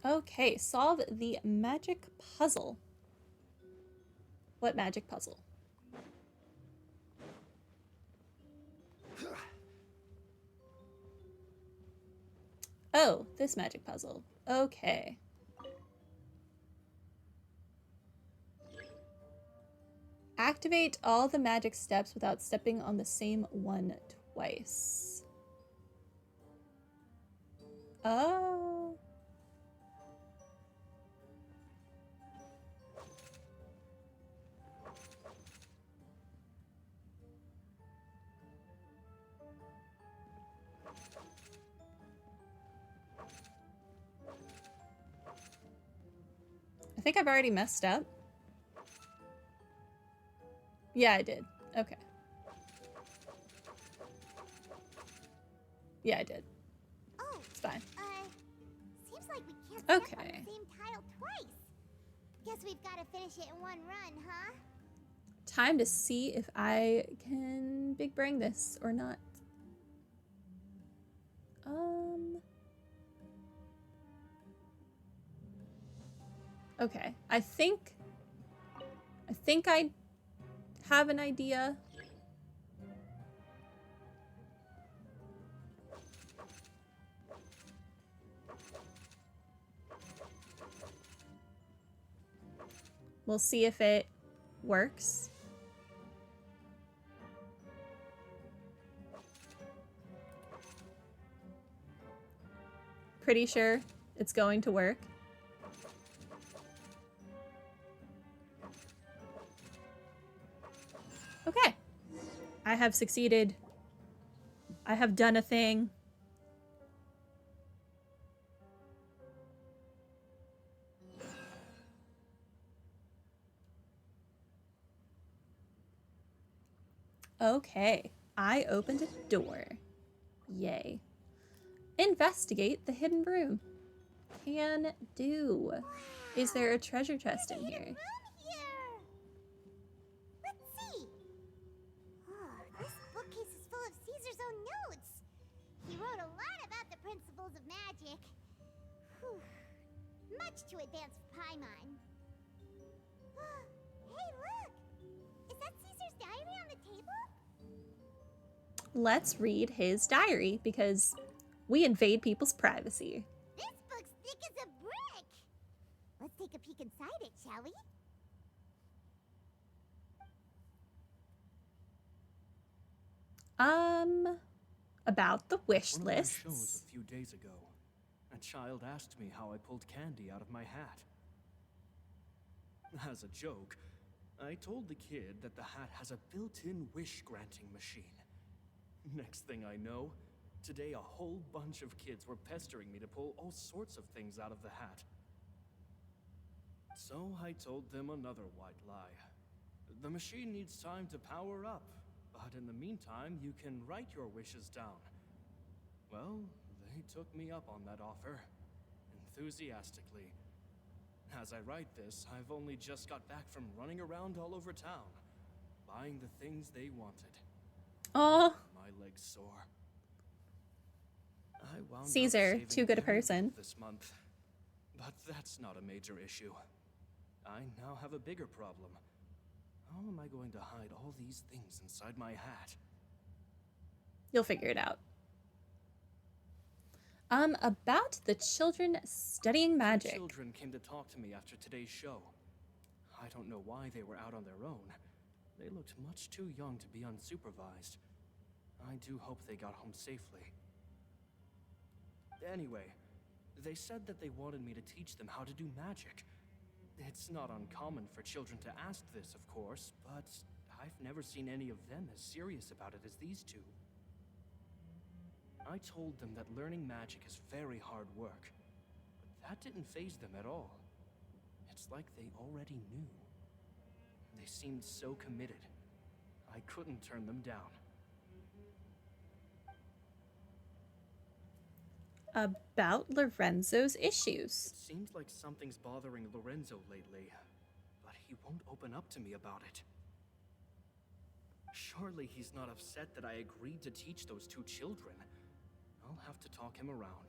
Okay, solve the magic puzzle. What magic puzzle? Oh, this magic puzzle. Okay. Activate all the magic steps without stepping on the same one twice. Oh. I think I've already messed up. Yeah, I did. Okay. Yeah, I did. Oh, It's fine. seems like we can't step on Okay. the same tile twice. Guess we've got to finish it in one run, huh? Time to see if I can big brain this or not. Okay. I think I have an idea. We'll see if it works. Pretty sure it's going to work. Okay. I have succeeded. I have done a thing. Okay. I opened a door. Yay. Investigate the hidden room. Can do. Wow. Is there a treasure chest in There's a here? hidden room here. Let's see. Oh, this bookcase is full of Caesar's own notes. He wrote a lot about the principles of magic. Whew. Much too advanced for Paimon. Hey, look! Is that Caesar's diary on the table? Let's read his diary because we invade people's privacy. This book's thick as a brick! Let's take a peek inside it, shall we? About the wish One of my lists. shows a few days ago, a child asked me how I pulled candy out of my hat. As a joke, I told the kid that the hat has a built-in wish-granting machine. Next thing I know, today a whole bunch of kids were pestering me to pull all sorts of things out of the hat. So I told them another white lie. The machine needs time to power up, but in the meantime, you can write your wishes down. Well, they took me up on that offer, enthusiastically. As I write this, I've only just got back from running around all over town, buying the things they wanted. Oh, My legs sore. I wound Caesar, up too good a saving very person. little this month, but that's not a major issue. I now have a bigger problem. How am I going to hide all these things inside my hat? You'll figure it out. About the children studying magic. Children came to talk to me after today's show. I don't know why they were out on their own. They looked much too young to be unsupervised. I do hope they got home safely. Anyway, they said that they wanted me to teach them how to do magic. It's not uncommon for children to ask this, of course, but I've never seen any of them as serious about it as these two. I told them that learning magic is very hard work, but that didn't faze them at all. It's like they already knew. They seemed so committed. I couldn't turn them down. About Lorenzo's issues. It seems like something's bothering Lorenzo lately, but he won't open up to me about it. Surely he's not upset that I agreed to teach those two children. I'll have to talk him around.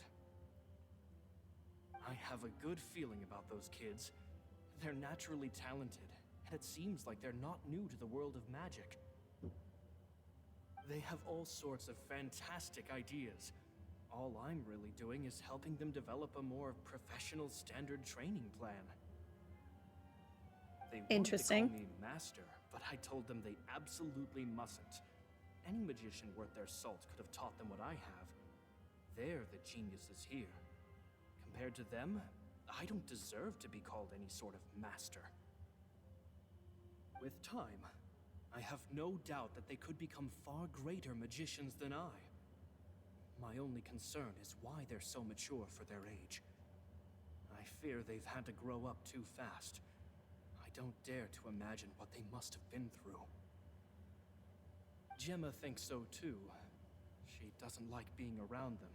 I have a good feeling about those kids. They're naturally talented, and it seems like they're not new to the world of magic. They have all sorts of fantastic ideas. All I'm really doing is helping them develop a more professional standard training plan. They wanted Interesting. to call me master, but I told them they absolutely mustn't. Any magician worth their salt could have taught them what I have. They're the geniuses here. Compared to them, I don't deserve to be called any sort of master. With time, I have no doubt that they could become far greater magicians than I. My only concern is why they're so mature for their age. I fear they've had to grow up too fast. I don't dare to imagine what they must have been through. Gemma thinks so too. She doesn't like being around them.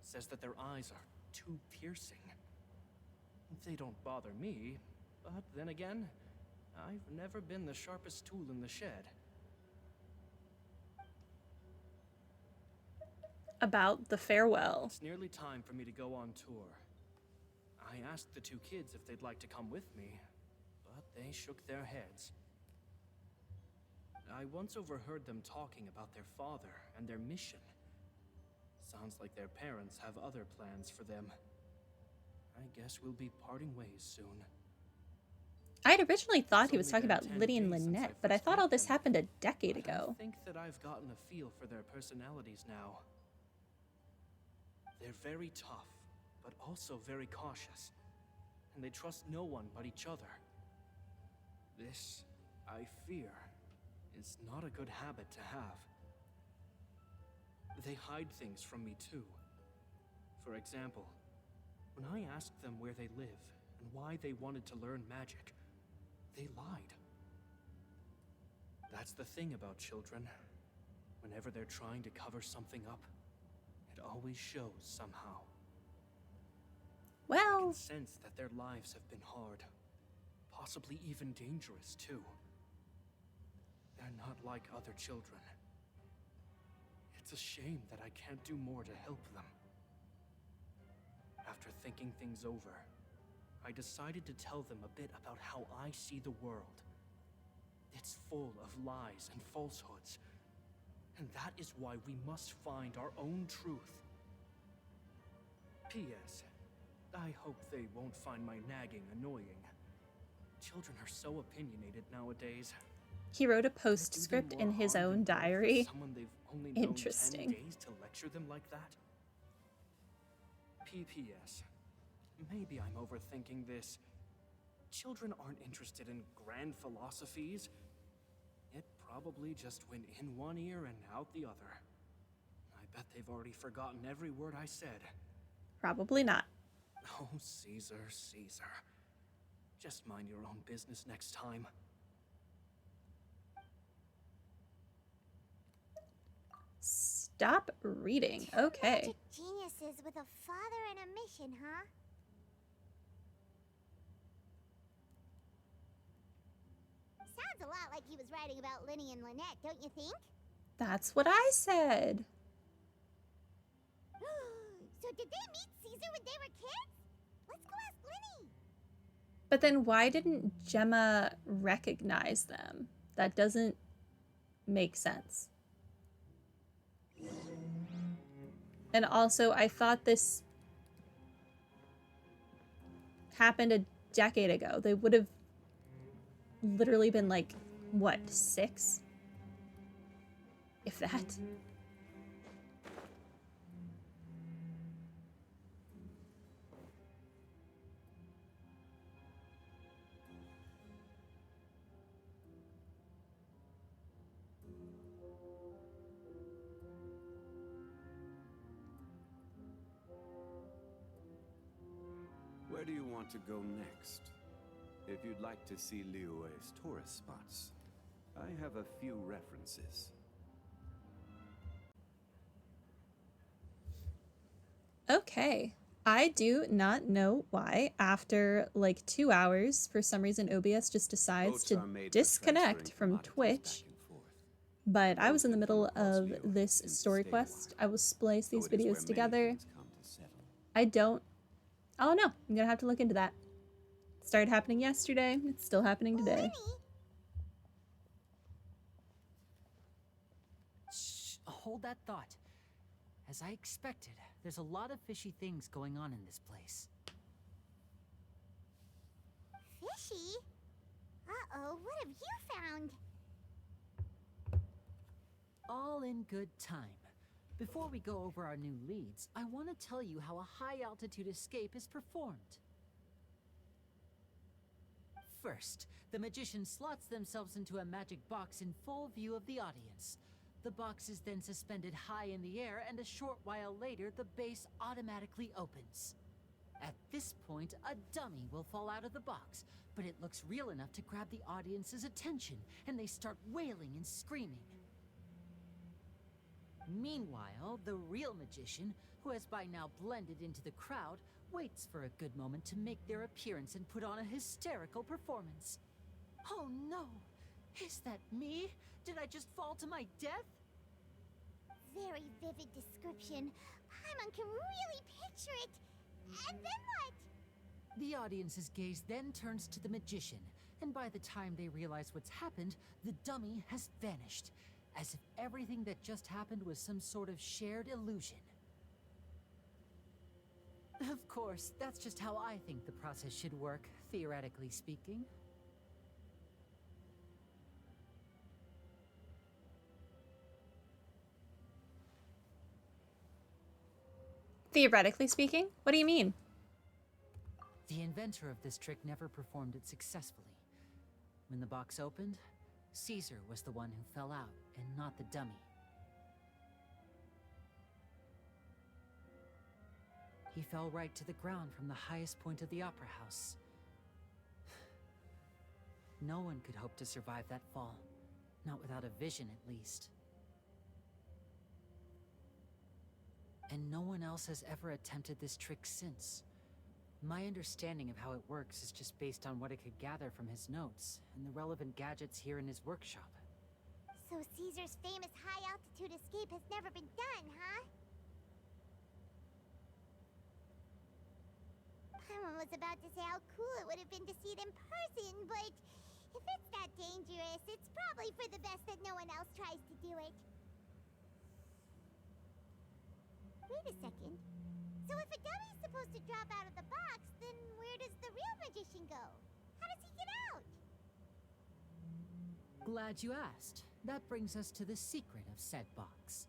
Says that their eyes are too piercing. They don't bother me, but then again, I've never been the sharpest tool in the shed. About the farewell. It's nearly time for me to go on tour. I asked the two kids if they'd like to come with me, but they shook their heads. I once overheard them talking about their father and their mission. Sounds like their parents have other plans for them. I guess we'll be parting ways soon. I'd originally thought he was It's talking only about been 10 Lyney and days since I Lynette, but I first thought met all this them. happened a decade But ago. I think that I've gotten a feel for their personalities now. They're very tough, but also very cautious. And they trust no one but each other. This, I fear, is not a good habit to have. They hide things from me too. For example, when I asked them where they live and why they wanted to learn magic, they lied. That's the thing about children. Whenever they're trying to cover something up, it always shows somehow. I Well, can sense that their lives have been hard, possibly even dangerous too. They're not like other children. It's a shame that I can't do more to help them. After thinking things over, I decided to tell them a bit about how I see the world. It's full of lies and falsehoods, and that is why we must find our own truth. P.S. I hope they won't find my nagging annoying. Children are so opinionated nowadays. he wrote a Do them postscript more in his harm own than good for diary. someone they've only known 10 Interesting. days to lecture them like that? P.P.S. Maybe I'm overthinking this. Children aren't interested in grand philosophies. It probably just went in one ear and out the other. I bet they've already forgotten every word I said. Probably not. Oh, Caesar, Caesar. Just mind your own business next time. Stop reading. Okay. Magic geniuses with a father and a mission, huh? Sounds a lot like he was writing about Lyney and Lynette, don't you think? That's what I said. So did they meet Caesar when they were kids? Let's go ask Lyney. But then why didn't Gemma recognize them? That doesn't make sense. And also, I thought this happened a decade ago. They would have literally been like, what, 6? If that. Where do you want to go next? If you'd like to see Liyue's tourist spots, I have a few references. Okay. I do not know why, after like 2 hours, for some reason OBS just decides Boats to are made for disconnect transferring from commodities Twitch. back and forth. But I was in the Boats that middle come across of Liyue this tend to story stay a while. quest. I will splice these So it is where videos many together. things come to settle. I don't I don't know. I'm gonna have to look into that. It started happening yesterday. It's still happening today. Lyney, Shh, hold that thought. As I expected, there's a lot of fishy things going on in this place. fishy? Uh-oh, what have you found? All in good time. Before we go over our new leads, I want to tell you how a high-altitude escape is performed. First, the magician slots themselves into a magic box in full view of the audience. The box is then suspended high in the air, and a short while later, the base automatically opens. At this point, a dummy will fall out of the box, but it looks real enough to grab the audience's attention, and they start wailing and screaming. Meanwhile, the real magician, who has by now blended into the crowd, waits for a good moment to make their appearance and put on a hysterical performance. Oh no! Is that me? Did I just fall to my death? Very vivid description. Paimon can really picture it. And then what? The audience's gaze then turns to the magician, and by the time they realize what's happened, the dummy has vanished, as if everything that just happened was some sort of shared illusion. Of course, that's just how I think the process should work, theoretically speaking. Theoretically speaking? What do you mean? The inventor of this trick never performed it successfully. When the box opened, Caesar was the one who fell out, and not the dummy. He fell right to the ground from the highest point of the opera house. No one could hope to survive that fall. Not without a vision, at least. And no one else has ever attempted this trick since. My understanding of how it works is just based on what I could gather from his notes and the relevant gadgets here in his workshop. So Caesar's famous high-altitude escape has never been done, huh? Paimon was about to say how cool it would have been to see it in person, but if it's that dangerous, it's probably for the best that no one else tries to do it. Wait a second. So if a dummy's supposed to drop out of the box, then where does the real magician go? How does he get out? Glad you asked. That brings us to the secret of said box.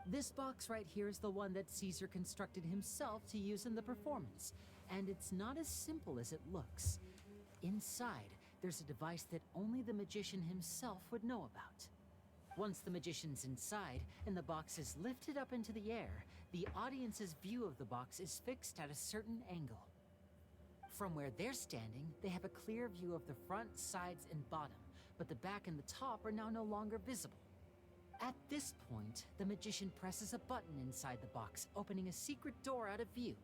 This box right here is the one that Caesar constructed himself to use in the performance, and it's not as simple as it looks. Inside, there's a device that only the magician himself would know about. Once the magician's inside, and the box is lifted up into the air, the audience's view of the box is fixed at a certain angle. From where they're standing, they have a clear view of the front, sides, and bottom, but the back and the top are now no longer visible. At this point, the magician presses a button inside the box, opening a secret door out of view.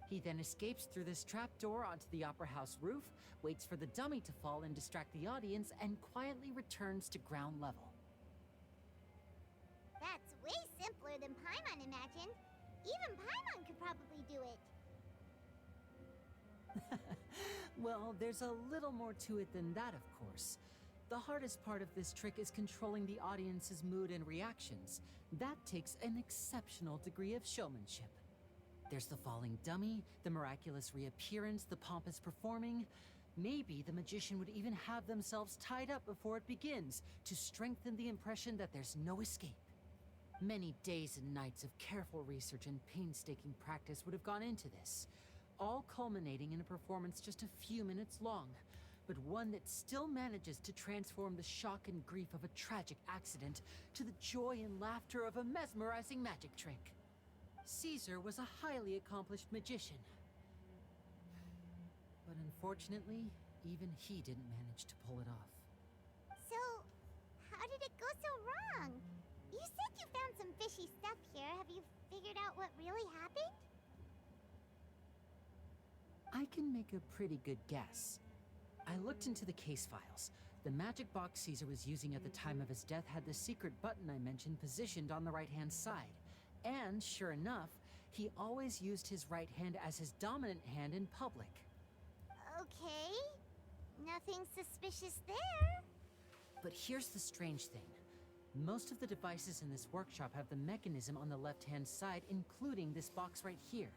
He then escapes through this trapdoor onto the opera house roof, waits for the dummy to fall and distract the audience, and quietly returns to ground level. That's way simpler than Paimon imagined. Even Paimon could probably do it. Well, there's a little more to it than that, of course. The hardest part of this trick is controlling the audience's mood and reactions. That takes an exceptional degree of showmanship. There's the falling dummy, the miraculous reappearance, the pompous performing. Maybe the magician would even have themselves tied up before it begins to strengthen the impression that there's no escape. Many days and nights of careful research and painstaking practice would have gone into this, all culminating in a performance just a few minutes long, but one that still manages to transform the shock and grief of a tragic accident to the joy and laughter of a mesmerizing magic trick. Caesar was a highly accomplished magician. But unfortunately, even he didn't manage to pull it off. So, how did it go so wrong? You said you found some fishy stuff here. Have you figured out what really happened? I can make a pretty good guess. I looked into the case files. The magic box Caesar was using at the time of his death had the secret button I mentioned positioned on the right-hand side. And, sure enough, he always used his right hand as his dominant hand in public. Okay. Nothing suspicious there. But here's the strange thing. Most of the devices in this workshop have the mechanism on the left-hand side, including this box right here.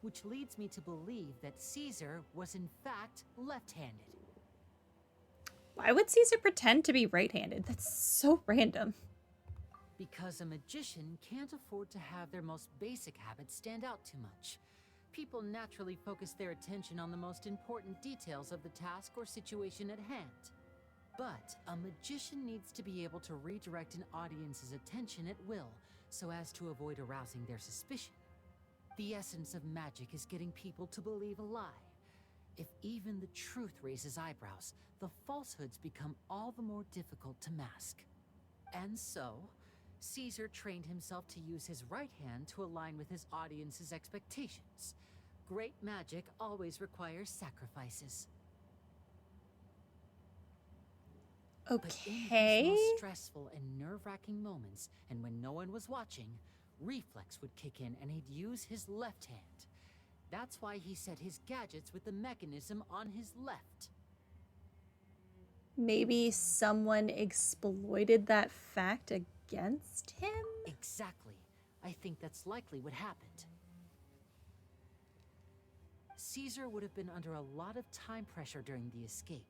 Which leads me to believe that Caesar was in fact left-handed. Why would Caesar pretend to be right-handed? That's so random. Because a magician can't afford to have their most basic habits stand out too much. People naturally focus their attention on the most important details of the task or situation at hand. But a magician needs to be able to redirect an audience's attention at will, so as to avoid arousing their suspicion. The essence of magic is getting people to believe a lie. If even the truth raises eyebrows, the falsehoods become all the more difficult to mask. And so, Caesar trained himself to use his right hand to align with his audience's expectations. Great magic always requires sacrifices. But in his most stressful and nerve-wracking moments, and when no one was watching, reflex would kick in and he'd use his left hand. That's why he set his gadgets with the mechanism on his left. Maybe someone exploited that fact against him? Exactly. I think that's likely what happened. Caesar would have been under a lot of time pressure during the escape.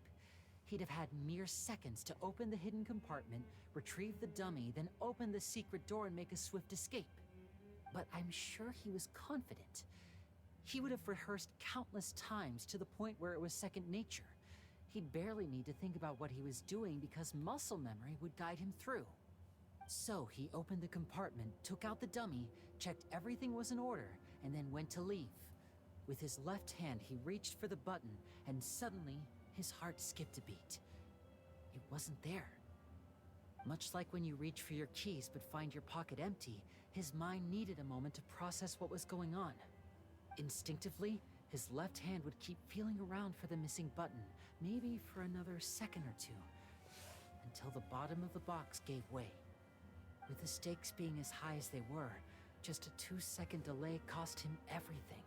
He'd have had mere seconds to open the hidden compartment, retrieve the dummy, then open the secret door and make a swift escape. But I'm sure he was confident. He would have rehearsed countless times to the point where it was second nature. He'd barely need to think about what he was doing because muscle memory would guide him through. So he opened the compartment, took out the dummy, checked everything was in order, and then went to leave. With his left hand, he reached for the button, and suddenly, his heart skipped a beat. It wasn't there. Much like when you reach for your keys but find your pocket empty, his mind needed a moment to process what was going on. Instinctively, his left hand would keep feeling around for the missing button, maybe for another second or two, until the bottom of the box gave way. With the stakes being as high as they were, just a 2-second delay cost him everything.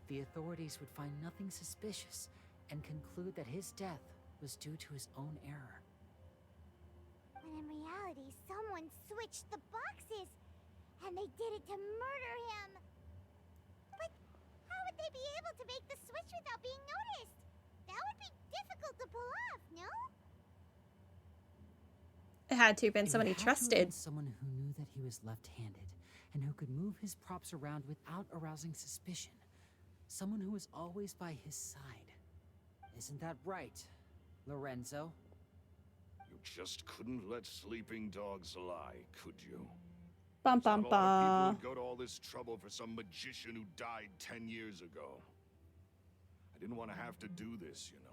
The authorities would find nothing suspicious and conclude that his death was due to his own error. When in reality, someone switched the boxes, and they did it to murder him. But how would they be able to make the switch without being noticed? That would be difficult to pull off, no? It had to have been It someone he would have to have been trusted. someone who knew that he was left-handed and who could move his props around without arousing suspicion. Someone who was always by his side. Isn't that right, Lorenzo? You just couldn't let sleeping dogs lie, could you? Bum Not a bum lot of people bum. would go to all this trouble for some magician who died 10 years ago. I didn't want to have to do this, you know.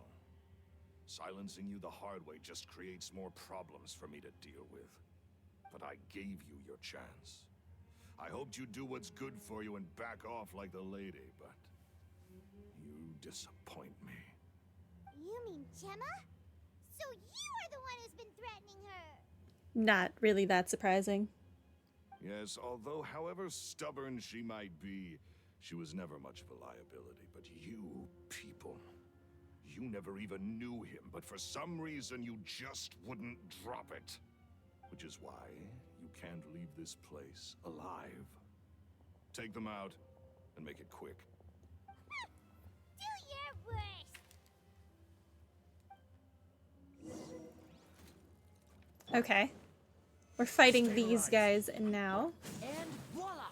Silencing you the hard way just creates more problems for me to deal with. But I gave you your chance. I hoped you'd do what's good for you and back off like the lady, but you disappoint me. You mean Gemma? So you are the one who's been threatening her! Not really that surprising. Yes, although however stubborn she might be, she was never much of a liability. But you people, you never even knew him, but for some reason you just wouldn't drop it. Which is why you can't leave this place alive. Take them out, and make it quick. Do your worst! Okay. We're fighting these guys now. And voila!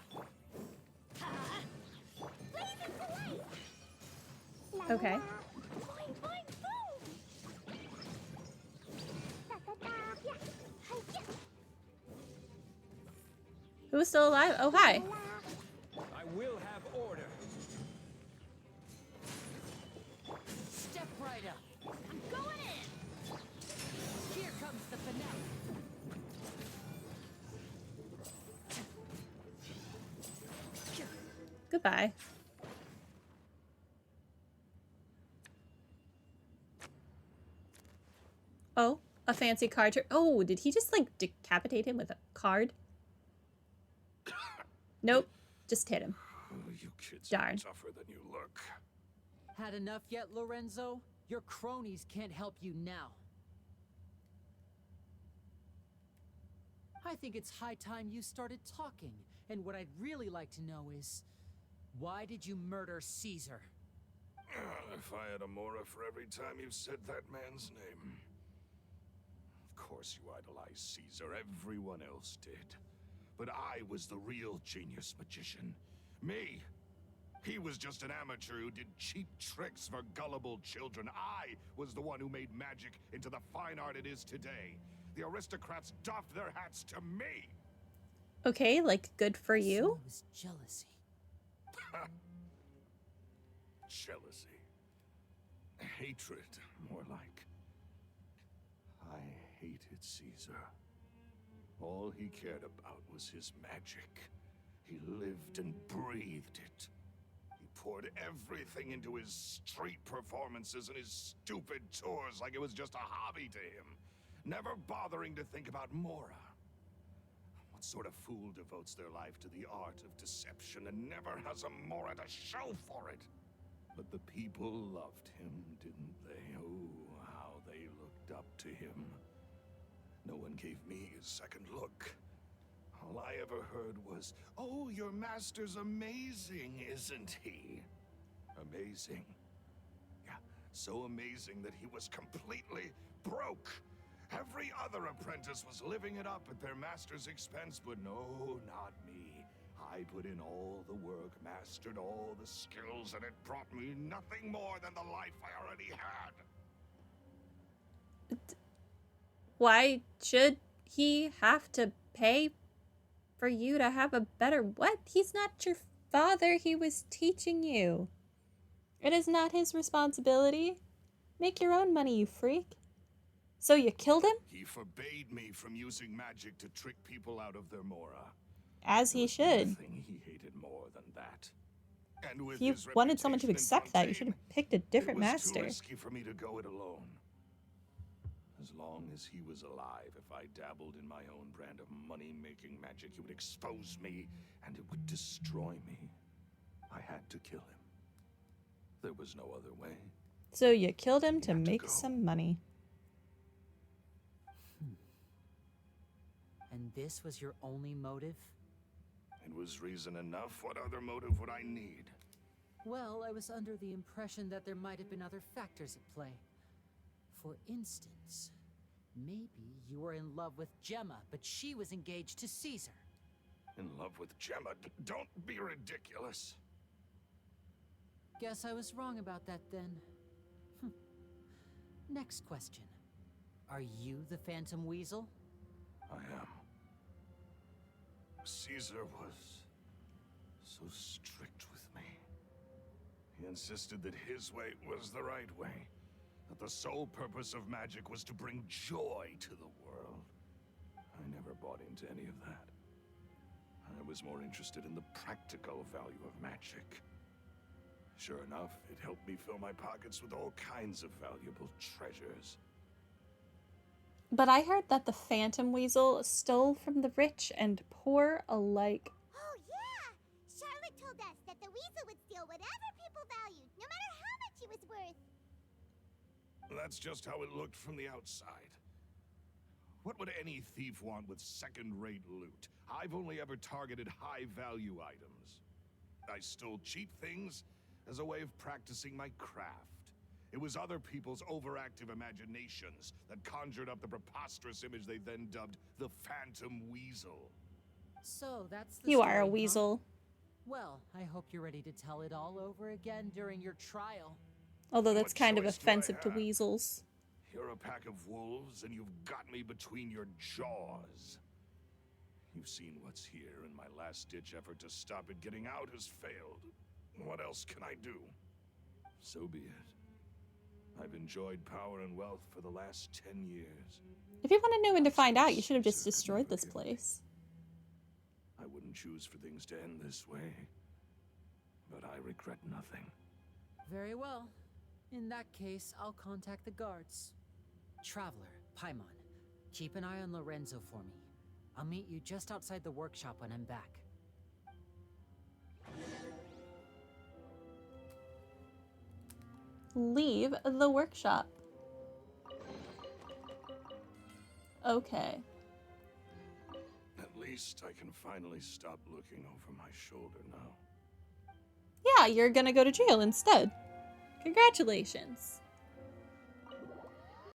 Okay. Boing, boing, boom! Da-da-da, yeah, hi-ya, Who's still alive? Oh, hi. I will have order. Step right up. I'm going in! Here comes the finale. Goodbye. Oh, a fancy card. Oh, did he just like decapitate him with a card? Nope. Just hit him. Oh, you kids Darn. are tougher than you look. Had enough yet, Lorenzo? Your cronies can't help you now. I think it's high time you started talking. And what I'd really like to know is, why did you murder Caesar? If I had a Mora for every time you said that man's name. Of course you idolized Caesar, everyone else did. But I was the real genius magician. Me! He was just an amateur who did cheap tricks for gullible children. I was the one who made magic into the fine art it is today. The aristocrats doffed their hats to me! Okay, like, good for So you? it was jealousy. Jealousy. Hatred, more like. I hated Caesar. All he cared about was his magic. He lived and breathed it. He poured everything into his street performances and his stupid tours like it was just a hobby to him, never bothering to think about Mora. What sort of fool devotes their life to the art of deception and never has a Mora to show for it? But the people loved him, didn't they? Oh, how they looked up to him. No one gave me a second look. All I ever heard was, "Oh, your master's amazing, isn't he?" Amazing. Yeah, so amazing that he was completely broke. Every other apprentice was living it up at their master's expense, but no, not me. I put in all the work, mastered all the skills, and it brought me nothing more than the life I already had. Why should he have to pay for you to have a better what? He's not your father. He was teaching you. It is not his responsibility. Make your own money, you freak. So you killed him? He forbade me from using magic to trick people out of their Mora. As he should. Nothing he hated more than that. And with If you his wanted someone to reputation in accept that, you should Fontaine, have picked a different it was master. too risky for me to go it alone. As long as he was alive, if I dabbled in my own brand of money-making magic, he would expose me, and it would destroy me. I had to kill him. There was no other way. So you killed him He to had to make go. some money. And this was your only motive? It was reason enough. What other motive would I need? Well, I was under the impression that there might have been other factors at play. For instance, maybe you were in love with Gemma, but she was engaged to Caesar. In love with Gemma? Don't be ridiculous. Guess I was wrong about that then. Next question. Are you the Phantom Weasel? I am. Caesar was so strict with me. He insisted that his way was the right way. That the sole purpose of magic was to bring joy to the world. I never bought into any of that. I was more interested in the practical value of magic. Sure enough, it helped me fill my pockets with all kinds of valuable treasures. But I heard that the Phantom Weasel stole from the rich and poor alike. Oh, yeah! Charlotte told us that the weasel would steal whatever people valued, no matter how much it was worth. That's just how it looked from the outside. What would any thief want with second-rate loot? I've only ever targeted high-value items. I stole cheap things as a way of practicing my craft. It was other people's overactive imaginations that conjured up the preposterous image they then dubbed the Phantom Weasel. So that's the You are a story, huh? weasel. Well, I hope you're ready to tell it all over again during your trial. Although that's What kind of choice do I offensive to have? weasels. You're a pack of wolves, and you've got me between your jaws. You've seen what's here, and my last-ditch effort to stop it getting out has failed. What else can I do? So be it. I've enjoyed power and wealth for the last 10 years. If you wanted to know when to find out, you should have just destroyed this place. I wouldn't choose for things to end this way, but I regret nothing. Very well. In that case, I'll contact the guards. Traveler, Paimon, keep an eye on Lorenzo for me. I'll meet you just outside the workshop when I'm back. leave the workshop. Okay. At least I can finally stop looking over my shoulder now. Yeah, you're gonna go to jail instead. Congratulations.